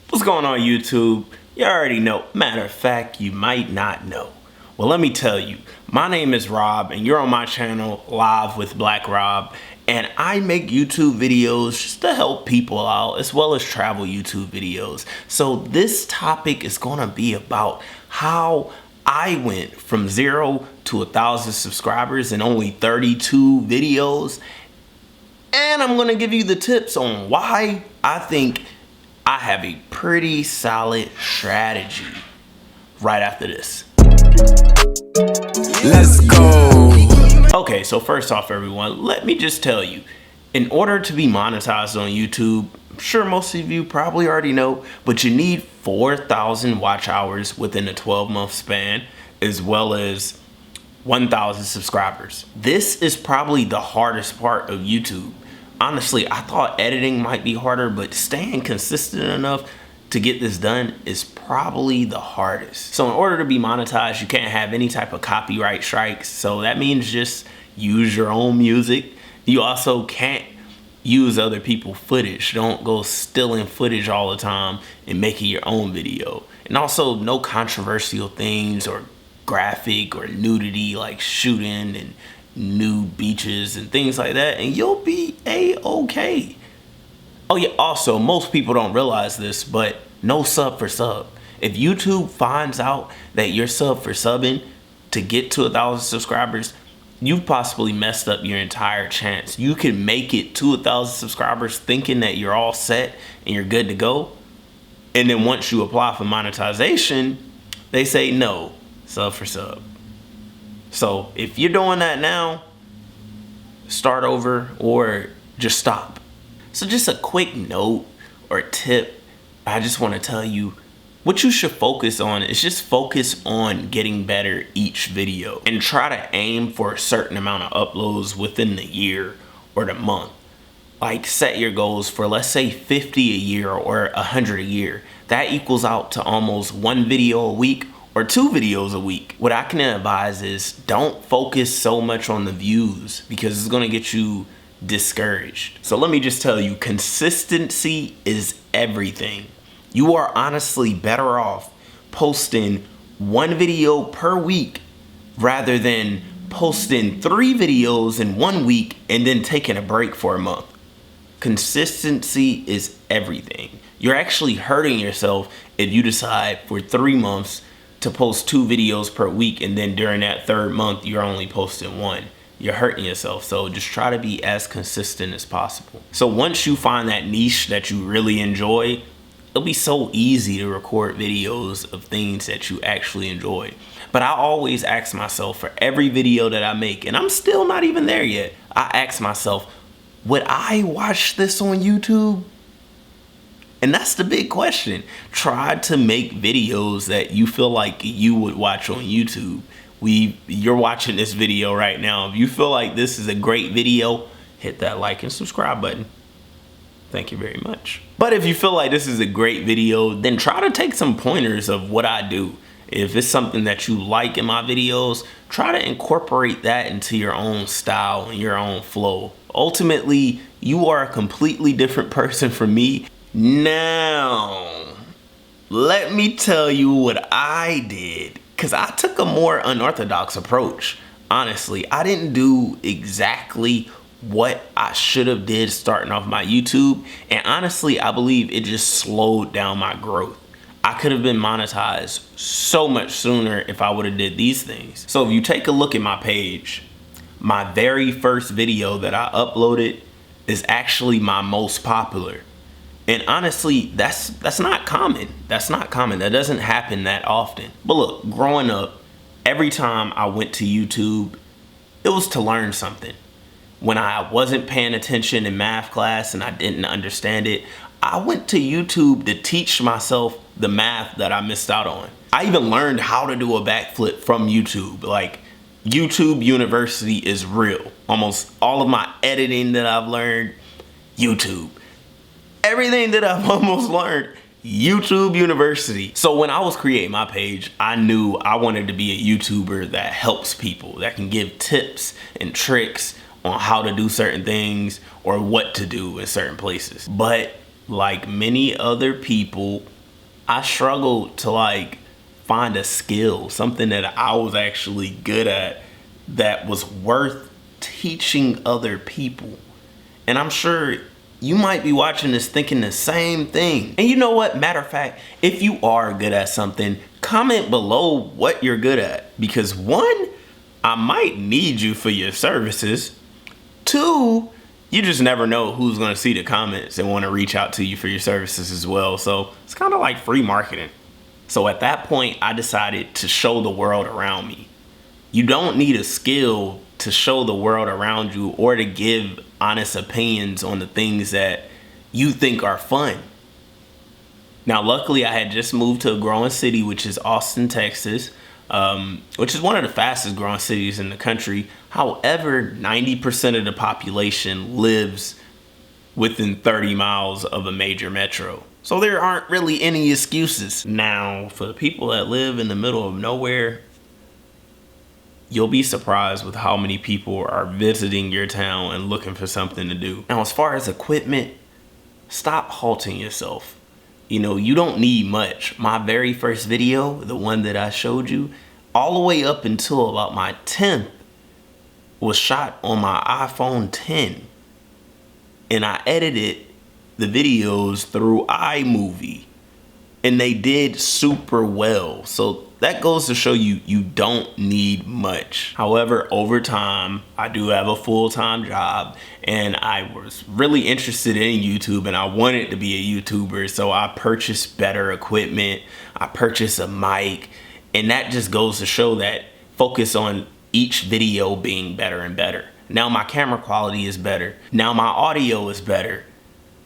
What's going on, YouTube? You already know. Matter of fact, you might not know. Well, let me tell you. My name is Rob, and you're on my channel, Live with Black Rob. And I make YouTube videos just to help people out, as well as travel YouTube videos. So this topic is going to be about how I went from 0 to 1,000 subscribers in only 32 videos. And I'm going to give you the tips on why I think I have a pretty solid strategy right after this. Let's go. Okay, so first off, everyone, let me just tell you, in order to be monetized on YouTube, I'm sure most of you probably already know, but you need 4,000 watch hours within a 12-month span, as well as 1,000 subscribers. This is probably the hardest part of YouTube. Honestly, I thought editing might be harder, but staying consistent enough to get this done is probably the hardest. So in order to be monetized, you can't have any type of copyright strikes. So that means just use your own music. You also can't use other people's footage. Don't go stealing footage all the time and making your own video. And also no controversial things or graphic or nudity like shooting and nude beaches and things like that, and you'll be a-okay. Oh yeah, also most people don't realize this, but no sub for sub. If YouTube finds out that you're sub for subbing to get to 1,000 subscribers, you've possibly messed up your entire chance. You can make it to 1,000 subscribers thinking that you're all set and you're good to go, and then once you apply for monetization, they say no, sub for sub. So if you're doing that now, start over or just stop. So just a quick note or tip, I just want to tell you what you should focus on is just focus on getting better each video and try to aim for a certain amount of uploads within the year or the month. Like set your goals for, let's say, 50 a year or 100 a year. That equals out to almost 1 video a week or 2 videos a week. What I can advise is don't focus so much on the views because it's gonna get you discouraged. So let me just tell you, consistency is everything. You are honestly better off posting 1 video per week rather than posting 3 videos in 1 week and then taking a break for a month. Consistency is everything. You're actually hurting yourself if you decide for 3 months to post 2 videos per week and then during that 3rd month you're only posting 1. You're hurting yourself. So just try to be as consistent as possible. So once you find that niche that you really enjoy, it'll be so easy to record videos of things that you actually enjoy. But I always ask myself for every video that I make, and I'm still not even there yet, I ask myself, would I watch this on YouTube? And that's the big question. Try to make videos that you feel like you would watch on YouTube. You're watching this video right now. If you feel like this is a great video, hit that like and subscribe button. Thank you very much. But if you feel like this is a great video, then try to take some pointers of what I do. If it's something that you like in my videos, try to incorporate that into your own style and your own flow. Ultimately, you are a completely different person from me. Now, let me tell you what I did, because I took a more unorthodox approach. Honestly, I didn't do exactly what I should have did starting off my YouTube, and honestly, I believe it just slowed down my growth. I could have been monetized so much sooner if I would have did these things. So if you take a look at my page, my very first video that I uploaded is actually my most popular. And honestly, that's not common. That's not common. That doesn't happen that often. But look, growing up, every time I went to YouTube, it was to learn something. When I wasn't paying attention in math class and I didn't understand it, I went to YouTube to teach myself the math that I missed out on. I even learned how to do a backflip from YouTube. Like, YouTube University is real. Almost all of my editing that I've learned, YouTube. Everything that I've almost learned, YouTube University. So when I was creating my page, I knew I wanted to be a YouTuber that helps people, that can give tips and tricks on how to do certain things or what to do in certain places. But like many other people, I struggled to like find a skill, something that I was actually good at that was worth teaching other people. And I'm sure you might be watching this thinking the same thing. And you know what? Matter of fact, if you are good at something, comment below what you're good at. Because one, I might need you for your services. Two, you just never know who's gonna see the comments and wanna reach out to you for your services as well. So it's kind of like free marketing. So at that point, I decided to show the world around me. You don't need a skill to show the world around you or to give honest opinions on the things that you think are fun. Now, luckily, I had just moved to a growing city, which is Austin, Texas, which is one of the fastest growing cities in the country. However, 90% of the population lives within 30 miles of a major metro. So there aren't really any excuses. Now, for the people that live in the middle of nowhere, you'll be surprised with how many people are visiting your town and looking for something to do. Now, as far as equipment, stop halting yourself. You know, you don't need much. My very first video, the one that I showed you, all the way up until about my 10th, was shot on my iPhone 10. And I edited the videos through iMovie. And they did super well. So that goes to show you, you don't need much. However, over time, I do have a full-time job and I was really interested in YouTube and I wanted to be a YouTuber. So I purchased better equipment. I purchased a mic, and that just goes to show that focus on each video being better and better. Now my camera quality is better. Now my audio is better.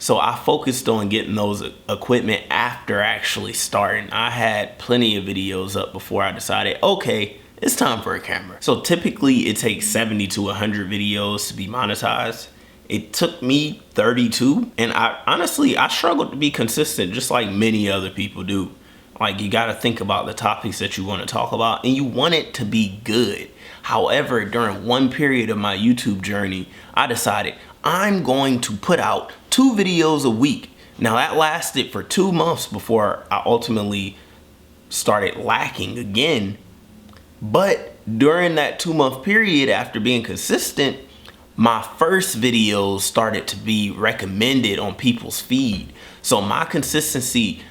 So I focused on getting those equipment after actually starting. I had plenty of videos up before I decided, okay, it's time for a camera. So typically it takes 70 to 100 videos to be monetized. It took me 32, and I struggled to be consistent just like many other people do. Like, you gotta think about the topics that you wanna talk about and you want it to be good. However, during one period of my YouTube journey, I decided I'm going to put out 2 videos a week. Now that lasted for 2 months before I ultimately started lacking again. But during that 2-month period, after being consistent, my first videos started to be recommended on people's feed. So my consistency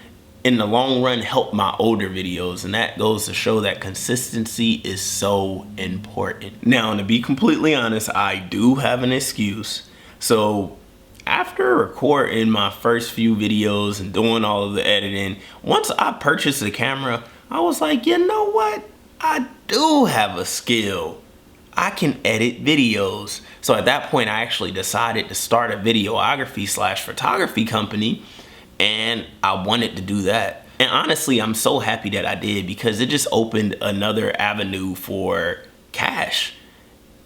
in the long run helped my older videos, and that goes to show that consistency is so important. Now, to be completely honest, I do have an excuse. So after recording my first few videos and doing all of the editing, once I purchased a camera, I was like, you know what? I do have a skill. I can edit videos. So at that point, I actually decided to start a videography/photography company, and I wanted to do that. And honestly, I'm so happy that I did, because it just opened another avenue for cash.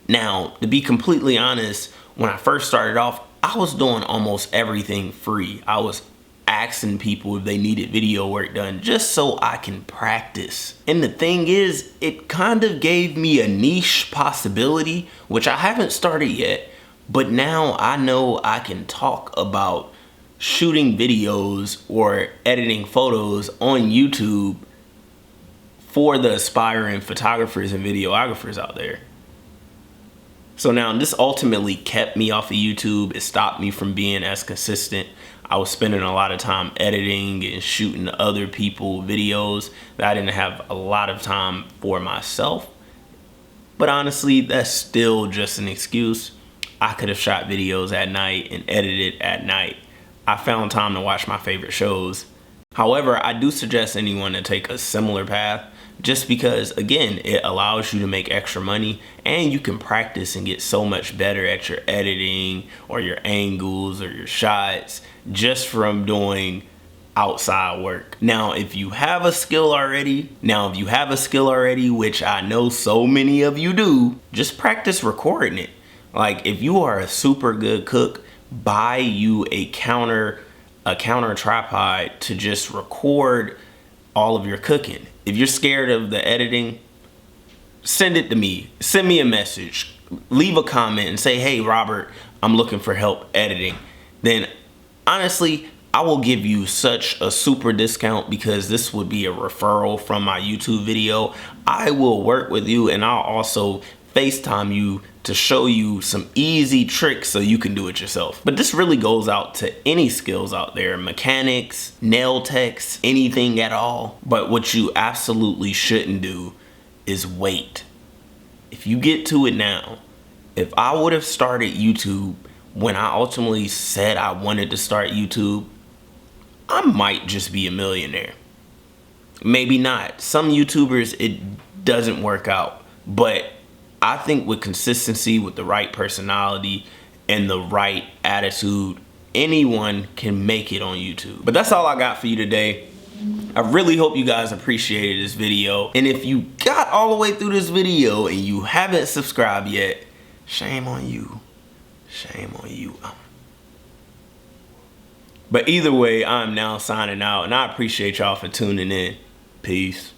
Now, to be completely honest, when I first started off, I was doing almost everything free. I was asking people if they needed video work done just so I can practice. And the thing is, it kind of gave me a niche possibility, which I haven't started yet, but now I know I can talk about shooting videos or editing photos on YouTube for the aspiring photographers and videographers out there. So now this ultimately kept me off of YouTube. It stopped me from being as consistent. I was spending a lot of time editing and shooting other people's videos that I didn't have a lot of time for myself. But honestly, that's still just an excuse. I could have shot videos at night and edited at night. I found time to watch my favorite shows. However, I do suggest anyone to take a similar path, just because, again, it allows you to make extra money and you can practice and get so much better at your editing or your angles or your shots just from doing outside work. Now, if you have a skill already, which I know so many of you do, just practice recording it. Like, if you are a super good cook, buy you a counter tripod to just record all of your cooking. If you're scared of the editing, send it to me. Send me a message. Leave a comment and say, hey, Robert, I'm looking for help editing. Then honestly, I will give you such a super discount because this would be a referral from my YouTube video. I will work with you and I'll also FaceTime you to show you some easy tricks so you can do it yourself. But this really goes out to any skills out there, mechanics, nail techs, anything at all. But what you absolutely shouldn't do is wait. If you get to it now, if I would have started YouTube when I ultimately said I wanted to start YouTube, I might just be a millionaire. Maybe not. Some YouTubers, it doesn't work out. But I think with consistency, with the right personality and the right attitude, anyone can make it on YouTube. But that's all I got for you today. I really hope you guys appreciated this video. And if you got all the way through this video and you haven't subscribed yet, shame on you. Shame on you. But either way, I'm now signing out, and I appreciate y'all for tuning in. Peace.